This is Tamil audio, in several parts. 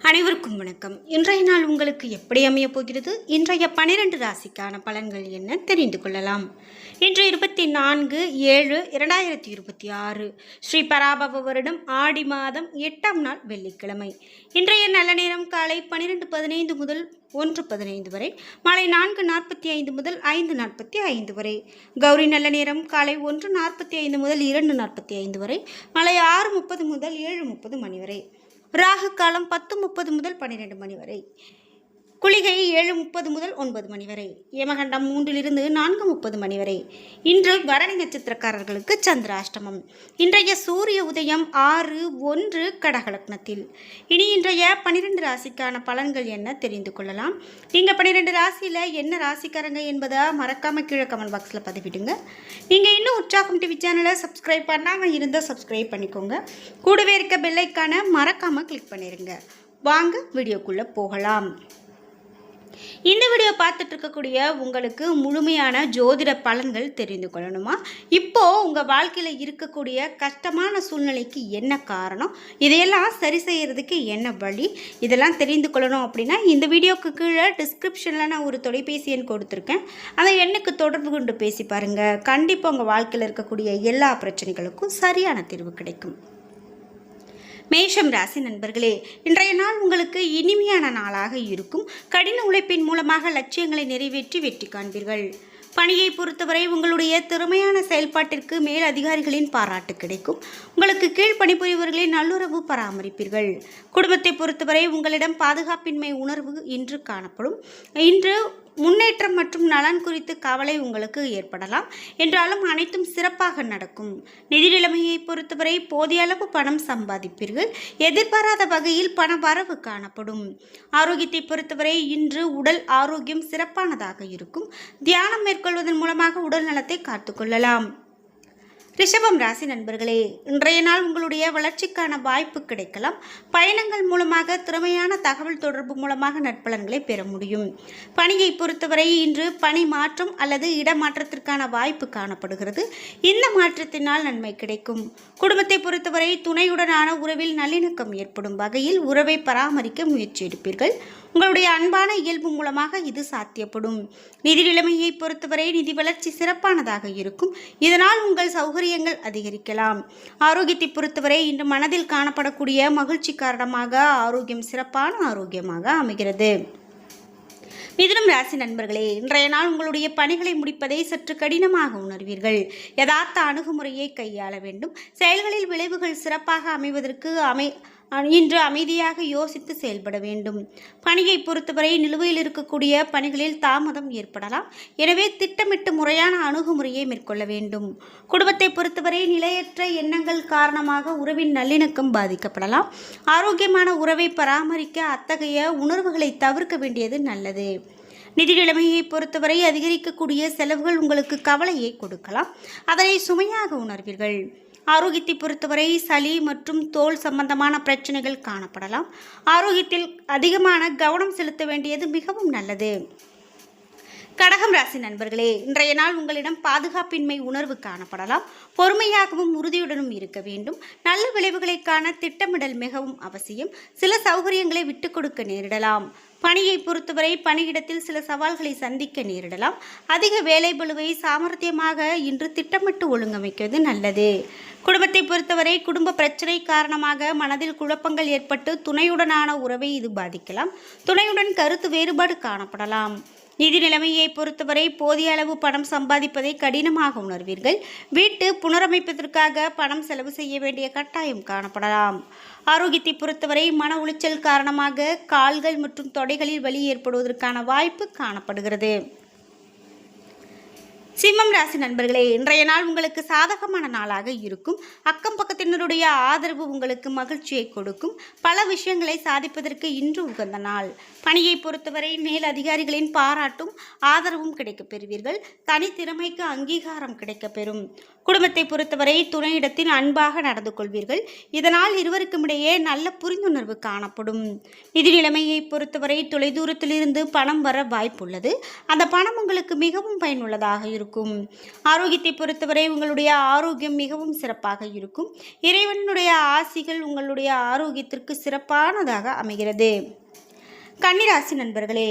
அனைவருக்கும் வணக்கம். இன்றைய நாள் உங்களுக்கு எப்படி அமையப் போகிறது? இன்றைய 12 ராசிக்கான பலன்கள் என்ன தெரிந்து கொள்ளலாம். இன்று 24/7/2026 ஸ்ரீ பராபவ வருடம் ஆடி மாதம் 8ஆம் நாள் வெள்ளிக்கிழமை. இன்றைய நல்ல நேரம் காலை 12:15 முதல் 1:15 வரை, மாலை 4:45 முதல் 5:45 வரை. கௌரி நல்ல நேரம் காலை 1:45 முதல் 2:45 வரை, மாலை 6:30 முதல் 7:30 மணி வரை. ராகு காலம் 10:30 முதல் 12 மணி வரை. குளிகை 7:30 முதல் 9 மணி வரை. யமகண்டம் 3 4:30 மணி வரை. இன்று பரணி நட்சத்திரக்காரர்களுக்கு சந்திராஷ்டமம். இன்றைய சூரிய உதயம் 6:01 கடகலக்னத்தில். இனி இன்றைய 12 ராசிக்கான பலன்கள் என்ன தெரிந்து கொள்ளலாம். நீங்கள் 12 ராசியில் என்ன ராசிக்காரங்க என்பதை மறக்காம கீழே கமெண்ட் பாக்ஸில் பதிவிடுங்க. நீங்கள் இன்னும் உற்சாகம் டிவி சேனலை சப்ஸ்கிரைப் பண்ணாமல் இருந்தால் சப்ஸ்கிரைப் பண்ணிக்கோங்க. கூடவே இருக்க பெல்லைக்கான மறக்காமல் கிளிக் பண்ணிடுங்க. வாங்க வீடியோக்குள்ளே போகலாம். இந்த வீடியோ பார்த்துட்டு இருக்கக்கூடிய உங்களுக்கு முழுமையான ஜோதிட பலன்கள் தெரிந்து கொள்ளணுமா? இப்போது உங்கள் வாழ்க்கையில் இருக்கக்கூடிய கஷ்டமான சூழ்நிலைக்கு என்ன காரணம், இதையெல்லாம் சரி செய்கிறதுக்கு என்ன வழி, இதெல்லாம் தெரிந்து கொள்ளணும் அப்படின்னா இந்த வீடியோக்கு கீழே டிஸ்கிரிப்ஷனில் நான் ஒரு தொலைபேசி எண் கொடுத்துருக்கேன். அந்த எண்ணுக்கு தொடர்பு கொண்டு பேசி பாருங்கள். கண்டிப்பாக உங்கள் வாழ்க்கையில் இருக்கக்கூடிய எல்லா பிரச்சனைகளுக்கும் சரியான தீர்வு கிடைக்கும். மேஷம் ராசி நண்பர்களே, இன்றைய நாள் உங்களுக்கு இனிமையான நாளாக இருக்கும். கடின உழைப்பின் மூலமாக லட்சியங்களை நிறைவேற்றி வெற்றி காண்பீர்கள். பணியை பொறுத்தவரை உங்களுடைய திறமையான செயல்பாட்டிற்கு மேல் அதிகாரிகளின் பாராட்டு கிடைக்கும். உங்களுக்கு கீழ் பணிபுரிவர்களின் நல்லுறவு பராமரிப்பீர்கள். குடும்பத்தை பொறுத்தவரை உங்களிடம் பாதுகாப்பின்மை உணர்வு இன்று காணப்படும். இன்று முன்னேற்றம் மற்றும் நலன் குறித்து கவலை உங்களுக்கு ஏற்படலாம். என்றாலும் அனைத்தும் சிறப்பாக நடக்கும். நிதி நிலைமையை பொறுத்தவரை போதிய அளவு பணம் சம்பாதிப்பீர்கள். எதிர்பாராத வகையில் பண வரவு காணப்படும். ஆரோக்கியத்தை பொறுத்தவரை இன்று உடல் ஆரோக்கியம் சிறப்பானதாக இருக்கும். தியானம் மேற்கொள்வதன் மூலமாக உடல் நலத்தை காத்துக்கொள்ளலாம். ரிஷபம் ராசி நண்பர்களே, இன்றைய நாள் உங்களுடைய வளர்ச்சிக்கான வாய்ப்பு கிடைக்கலாம். பயணங்கள் மூலமாக திறமையான தகவல் தொடர்பு மூலமாக நற்பலன்களை பெற முடியும். பணியை பொறுத்தவரை இன்று பணி மாற்றம் அல்லது இடமாற்றத்திற்கான வாய்ப்பு காணப்படுகிறது. இந்த மாற்றத்தினால் நன்மை கிடைக்கும். குடும்பத்தை பொறுத்தவரை துணையுடனான உறவில் நல்லிணக்கம் ஏற்படும் வகையில் உறவை பராமரிக்க முயற்சி எடுப்பீர்கள். உங்களுடைய அன்பான இயல்பு மூலமாக இது சாத்தியப்படும். நிதி நிலைமையை பொறுத்தவரை நிதி வளர்ச்சி சிறப்பானதாக இருக்கும். இதனால் உங்கள் சௌகரியங்கள் அதிகரிக்கலாம். ஆரோக்கியத்தை பொறுத்தவரை இன்று மனதில் காணப்படக்கூடிய மகிழ்ச்சி காரணமாக ஆரோக்கியம் சிறப்பான ஆரோக்கியமாக அமைகிறது. மிதுனம் ராசி நண்பர்களே, இன்றைய நாள் உங்களுடைய பணிகளை முடிப்பதை சற்று கடினமாக உணர்வீர்கள். யதார்த்த அணுகுமுறையை கையாள வேண்டும். செயல்களில் விளைவுகள் சிறப்பாக அமைவதற்கு இன்று அமைதியாக யோசித்து செயல்பட வேண்டும். பணியை பொறுத்தவரை நிலுவையில் இருக்கக்கூடிய பணிகளில் தாமதம் ஏற்படலாம். எனவே திட்டமிட்டு முறையான அணுகுமுறையை மேற்கொள்ள வேண்டும். குடும்பத்தை பொறுத்தவரை நிலையற்ற எண்ணங்கள் காரணமாக உறவின் நல்லிணக்கம் பாதிக்கப்படலாம். ஆரோக்கியமான உறவை பராமரிக்க அத்தகைய உணர்வுகளை தவிர்க்க வேண்டியது நல்லது. நிதி நிலைமையை பொறுத்தவரை அதிகரிக்கக்கூடிய செலவுகள் உங்களுக்கு கவலையை கொடுக்கலாம். அதனை சுமையாக உணர்வீர்கள். ஆரோக்கியத்தை பொறுத்தவரை சளி மற்றும் தோல் சம்பந்தமான பிரச்சனைகள் காணப்படலாம். ஆரோக்கியத்தில் அதிகமான கவனம் செலுத்த வேண்டியது மிகவும் நல்லது. கடகம் ராசி நண்பர்களே, இன்றைய நாள் உங்களிடம் பாதுகாப்பின்மை உணர்வு காணப்படலாம். பொறுமையாகவும் உறுதியுடனும் இருக்க வேண்டும். நல்ல விளைவுகளை காண திட்டமிடல் மிகவும் அவசியம். சில சௌகரியங்களை விட்டுக் கொடுக்க நேரிடலாம். பணியை பொறுத்தவரை பணியிடத்தில் சில சவால்களை சந்திக்க நேரிடலாம். அதிக வேலை பளுவை சாமர்த்தியமாக இன்று திட்டமிட்டு ஒழுங்கமைக்கிறது நல்லது. குடும்பத்தை பொறுத்தவரை குடும்ப பிரச்சனை காரணமாக மனதில் குழப்பங்கள் ஏற்பட்டு துணையுடனான உறவை இது பாதிக்கலாம். துணையுடன் கருத்து வேறுபாடு காணப்படலாம். நிதி நிலைமையை பொறுத்தவரை போதிய அளவு பணம் சம்பாதிப்பதை கடினமாக உணர்வீர்கள். வீட்டு புனரமைப்பதற்காக பணம் செலவு செய்ய வேண்டிய கட்டாயம் காணப்படலாம். ஆரோக்கியத்தை பொறுத்தவரை மன உளைச்சல் காரணமாக கால்கள் மற்றும் தொடைகளில் வலி ஏற்படுவதற்கான வாய்ப்பு காணப்படுகிறது. சிம்மம் ராசி நண்பர்களே, இன்றைய நாள் உங்களுக்கு சாதகமான நாளாக இருக்கும். அக்கம் பக்கத்தினருடைய ஆதரவு உங்களுக்கு மகிழ்ச்சியை கொடுக்கும். பல விஷயங்களை சாதிப்பதற்கு இன்று உகந்த நாள். பணியை பொறுத்தவரை மேல் அதிகாரிகளின் பாராட்டும் ஆதரவும் கிடைக்கப் பெறுவீர்கள். தனித்திறமைக்கு அங்கீகாரம் கிடைக்கப்பெறும். குடும்பத்தை பொறுத்தவரை துணையிடத்தில் அன்பாக நடந்து கொள்வீர்கள். இதனால் இருவருக்கும் இடையே நல்ல புரிந்துணர்வு காணப்படும். நிதி நிலைமையை பொறுத்தவரை தொலைதூரத்திலிருந்து பணம் வர வாய்ப்புள்ளது. அந்த பணம் உங்களுக்கு மிகவும் பயனுள்ளதாக இருக்கும். ஆரோக்கியத்தை பொறுத்தவரை உங்களுடைய ஆரோக்கியம் மிகவும் சிறப்பாக இருக்கும். இறைவனுடைய ஆசிகள் உங்களுடைய ஆரோக்கியத்திற்கு சிறப்பானதாக அமைகிறது. கன்னிராசி நண்பர்களே,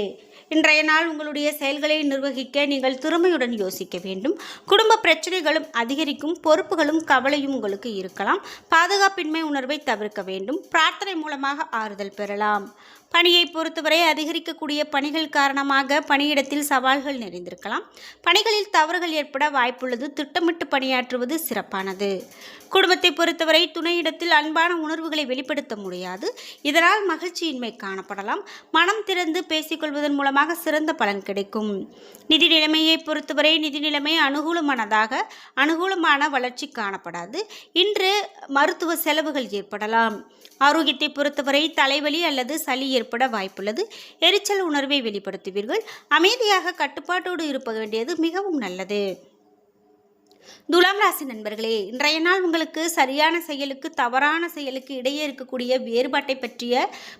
இன்றைய நாள் உங்களுடைய செயல்களை நிர்வகிக்க நீங்கள் திறமையுடன் யோசிக்க வேண்டும். குடும்ப பிரச்சனைகளும் அதிகரிக்கும். பொறுப்புகளும் கவலையும் உங்களுக்கு இருக்கலாம். பாதுகாப்பின்மை உணர்வை தவிர்க்க வேண்டும். பிரார்த்தனை மூலமாக ஆறுதல் பெறலாம். பணியை பொறுத்தவரை அதிகரிக்கக்கூடிய பணிகள் காரணமாக பணியிடத்தில் சவால்கள் நிறைந்திருக்கலாம். பணிகளில் தவறுகள் ஏற்பட வாய்ப்புள்ளது. திட்டமிட்டு பணியாற்றுவது சிறப்பானது. குடும்பத்தை பொறுத்தவரை துணையிடத்தில் அன்பான உணர்வுகளை வெளிப்படுத்த முடியாது. இதனால் மகிழ்ச்சியின்மை காணப்படலாம். மனம் திறந்து பேசிக்கொள்வதன் மூலமாக சிறந்த பலன் கிடைக்கும். நிதி நிலைமையை பொறுத்தவரை நிதி நிலைமை அனுகூலமான வளர்ச்சி காணப்படாது. இன்று மருத்துவ செலவுகள் ஏற்படலாம். ஆரோக்கியத்தை பொறுத்தவரை தலைவலி அல்லது சளி ஏற்பட வாய்ப்புள்ளது. எரிச்சல் உணர்வை வெளிப்படுத்துவீர்கள். அமைதியாக கட்டுப்பாட்டோடு இருக்க வேண்டியது மிகவும் நல்லது. துலாம் ராசி நண்பர்களே, இன்றைய நாள் உங்களுக்கு சரியான செயலுக்கு தவறான செயலுக்கு இடையே இருக்கக்கூடிய வேறுபாட்டை பற்றிய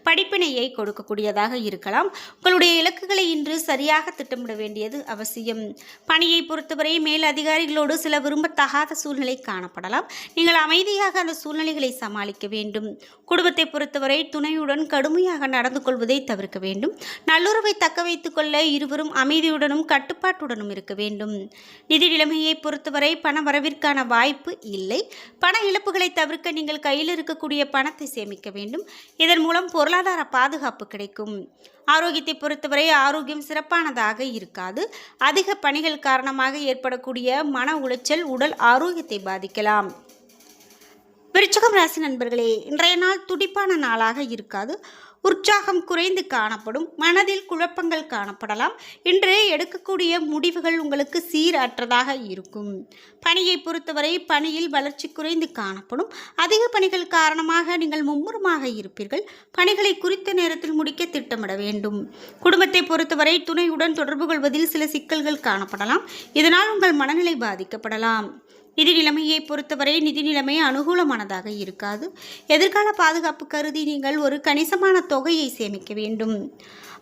படிப்பினையை கொடுக்கக்கூடியதாக இருக்கலாம். உங்களுடைய இலக்குகளை இன்று சரியாக திட்டமிட வேண்டியது அவசியம். பணியை பொறுத்தவரை மேல் அதிகாரிகளோடு சில விரும்பத்தகாத சூழ்நிலை காணப்படலாம். நீங்கள் அமைதியாக அந்த சூழ்நிலைகளை சமாளிக்க வேண்டும். குடும்பத்தை பொறுத்தவரை துணையுடன் கடுமையாக நடந்து கொள்வதை தவிர்க்க வேண்டும். நல்லுறவை தக்க வைத்துக் கொள்ள இருவரும் அமைதியுடனும் கட்டுப்பாட்டுடனும் இருக்க வேண்டும். நிதி நிலைமையை பொறுத்தவரை பண வரவிற்கான வாய்ப்பு இல்லை. பண இழப்புகளை தவிர்க்க நீங்கள் கையில் இருக்கக்கூடிய பணத்தை சேமிக்க வேண்டும். இதன் மூலம் பொருளாதார பாதுகாப்பு கிடைக்கும். ஆரோக்கியத்தை பொறுத்தவரை ஆரோக்கியம் சிறப்பானதாக இருக்காது. அதிக பணிகள் காரணமாக ஏற்படக்கூடிய மன உளைச்சல் உடல் ஆரோக்கியத்தை பாதிக்கலாம். விருச்சிகம் ராசி நண்பர்களே, இன்றைய நாள் துடிப்பான நாளாக இருக்காது. உற்சாகம் குறைந்து காணப்படும். மனதில் குழப்பங்கள் காணப்படலாம். இன்று எடுக்கக்கூடிய முடிவுகள் உங்களுக்கு சீரற்றதாக இருக்கும். பணியை பொறுத்தவரை பணியில் வளர்ச்சி குறைந்து காணப்படும். அதிக பணிகள் காரணமாக நீங்கள் மும்முரமாக இருப்பீர்கள். பணிகளை குறித்த நேரத்தில் முடிக்க திட்டமிட வேண்டும். குடும்பத்தை பொறுத்தவரை துணையுடன் தொடர்பு கொள்வதில் சில சிக்கல்கள் காணப்படலாம். இதனால் உங்கள் மனநிலை பாதிக்கப்படலாம். நிதி நிலைமையை பொறுத்தவரை நிதி நிலைமை அனுகூலமானதாக இருக்காது. எதிர்கால பாதுகாப்பு கருதி நீங்கள் ஒரு கணிசமான தொகையை சேமிக்க வேண்டும்.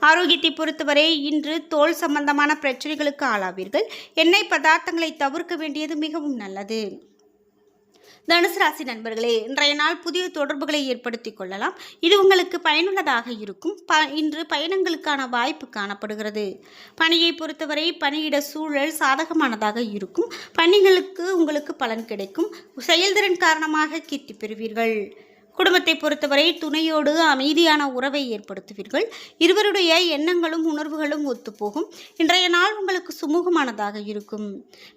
ஆரோக்கியத்தை பொறுத்தவரை இன்று தோல் சம்பந்தமான பிரச்சனைகளுக்கு ஆளாவீர்கள். எண்ணெய் பதார்த்தங்களை தவிர்க்க வேண்டியது மிகவும் நல்லது. தனுசு ராசி நண்பர்களே, இன்றைய நாள் புதிய தொடர்புகளை ஏற்படுத்திக் கொள்ளலாம். இது உங்களுக்கு பயனுள்ளதாக இருக்கும். இன்று பயணங்களுக்கான வாய்ப்பு காணப்படுகிறது. பணியை பொறுத்தவரை பணியிட சூழல் சாதகமானதாக இருக்கும். பணிகளுக்கு உங்களுக்கு பலன் கிடைக்கும். செயல்திறன் காரணமாக கீர்த்தி பெறுவீர்கள். குடும்பத்தை பொறுத்தவரை துணையோடு அமைதியான உறவை ஏற்படுத்துவீர்கள். இருவருடைய எண்ணங்களும் உணர்வுகளும் ஒத்துப்போகும். இன்றைய நாள் உங்களுக்கு சுமூகமானதாக இருக்கும்.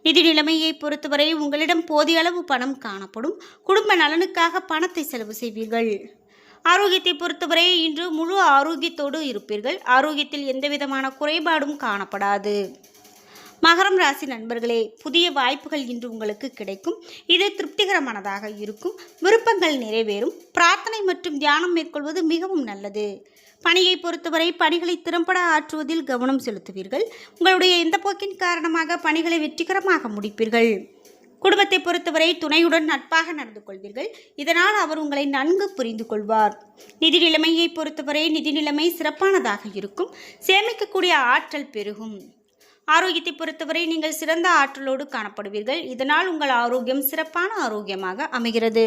நிதி நிலைமையை பொறுத்தவரை உங்களிடம் போதிய அளவு பணம் காணப்படும். குடும்ப நலனுக்காக பணத்தை செலவு செய்வீர்கள். ஆரோக்கியத்தை பொறுத்தவரை இன்று முழு ஆரோக்கியத்தோடு இருப்பீர்கள். ஆரோக்கியத்தில் எந்தவிதமான குறைபாடும் காணப்படாது. மகரம் ராசி நண்பர்களே, புதிய வாய்ப்புகள் இன்று உங்களுக்கு கிடைக்கும். இது திருப்திகரமானதாக இருக்கும். விருப்பங்கள் நிறைவேறும். பிரார்த்தனை மற்றும் தியானம் மேற்கொள்வது மிகவும் நல்லது. பணியை பொறுத்தவரை பணிகளை திறம்பட ஆற்றுவதில் கவனம் செலுத்துவீர்கள். உங்களுடைய இந்த போக்கின் காரணமாக பணிகளை வெற்றிகரமாக முடிப்பீர்கள். குடும்பத்தை பொறுத்தவரை துணையுடன் நட்பாக நடந்து கொள்வீர்கள். இதனால் அவர் உங்களை நன்கு புரிந்து கொள்வார். நிதி நிலைமையை பொறுத்தவரை நிதி நிலைமை சிறப்பானதாக இருக்கும். சேமிக்கக்கூடிய ஆற்றல் பெருகும். ஆரோக்கியத்தை பொறுத்தவரை நீங்கள் சிறந்த ஆற்றலோடு காணப்படுவீர்கள். இதனால் உங்கள் ஆரோக்கியம் சிறப்பான ஆரோக்கியமாக அமைகிறது.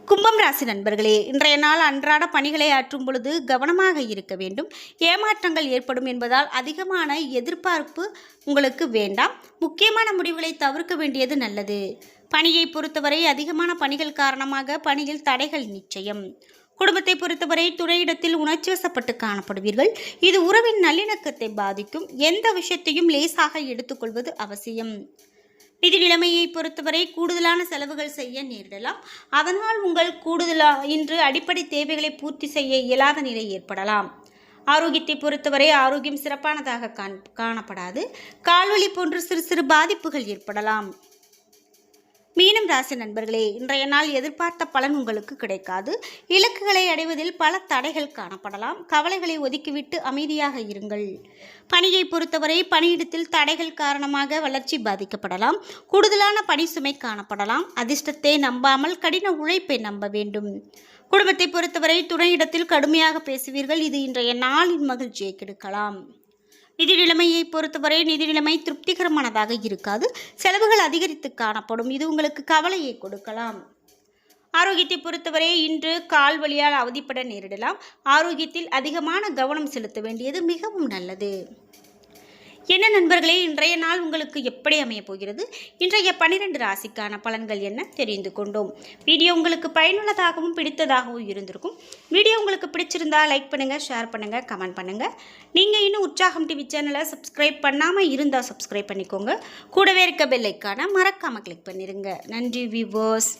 கும்பம் ராசி நண்பர்களே, இன்றைய நாள் அன்றாட பணிகளை ஆற்றும் பொழுது கவனமாக இருக்க வேண்டும். ஏமாற்றங்கள் ஏற்படும் என்பதால் அதிகமான எதிர்பார்ப்பு உங்களுக்கு வேண்டாம். முக்கியமான முடிவுகளை தவிர்க்க வேண்டியது நல்லது. பணியை பொறுத்தவரை அதிகமான பணிகள் காரணமாக பணியில் தடைகள் நிச்சயம். குடும்பத்தை பொறுத்தவரை துணையிடத்தில் உணர்ச்சி வசப்பட்டு காணப்படுவீர்கள். இது உறவின் நல்லிணக்கத்தை பாதிக்கும். எந்த விஷயத்தையும் லேசாக எடுத்துக்கொள்வது அவசியம். நிதி நிலைமையை பொறுத்தவரை கூடுதலான செலவுகள் செய்ய நேரிடலாம். அதனால் உங்கள் இன்று அடிப்படை தேவைகளை பூர்த்தி செய்ய இயலாத நிலை ஏற்படலாம். ஆரோக்கியத்தை பொறுத்தவரை ஆரோக்கியம் சிறப்பானதாக காணப்படாது. கால்வலி போன்ற சிறு சிறு பாதிப்புகள் ஏற்படலாம். மீனம் ராசி நண்பர்களே, இன்றைய நாள் எதிர்பார்த்த பலன் உங்களுக்கு கிடைக்காது. இலக்குகளை அடைவதில் பல தடைகள் காணப்படலாம். கவலைகளை ஒதுக்கிவிட்டு அமைதியாக இருங்கள். பணியை பொறுத்தவரை பணியிடத்தில் தடைகள் காரணமாக வளர்ச்சி பாதிக்கப்படலாம். கூடுதலான பணி சுமை காணப்படலாம். அதிர்ஷ்டத்தை நம்பாமல் கடின உழைப்பை நம்ப வேண்டும். குடும்பத்தை பொறுத்தவரை துணையிடத்தில் கடுமையாக பேசுவீர்கள். இது இன்றைய நாளின் மகிழ்ச்சியை கெடுக்கலாம். நிதி நிலைமையை பொறுத்தவரை நிதி நிலைமை திருப்திகரமானதாக இருக்காது. செலவுகள் அதிகரித்து காணப்படும். இது உங்களுக்கு கவலையை கொடுக்கலாம். ஆரோக்கியத்தை பொறுத்தவரை இன்று கால் வலியால் அவதிப்பட நேரிடலாம். ஆரோக்கியத்தில் அதிகமான கவனம் செலுத்த வேண்டியது மிகவும் நல்லது. என்ன நண்பர்களே, இன்றைய நாள் உங்களுக்கு எப்படி அமையப் போகிறது? இன்றைய 12 ராசிக்கான பலன்கள் என்ன தெரிந்து கொண்டோம். வீடியோ உங்களுக்கு பயனுள்ளதாகவும் பிடித்ததாகவும் இருந்திருக்கும். வீடியோ உங்களுக்கு பிடிச்சிருந்தா லைக் பண்ணுங்கள், ஷேர் பண்ணுங்கள், கமெண்ட் பண்ணுங்கள். நீங்கள் இன்னும் உற்சாகம் டிவி சேனலை சப்ஸ்கிரைப் பண்ணாமல் இருந்தால் சப்ஸ்கிரைப் பண்ணிக்கோங்க. கூடவே இருக்க பெல் ஐக்கானை மறக்காமல் கிளிக் பண்ணிடுங்க. நன்றி வியூவர்ஸ்.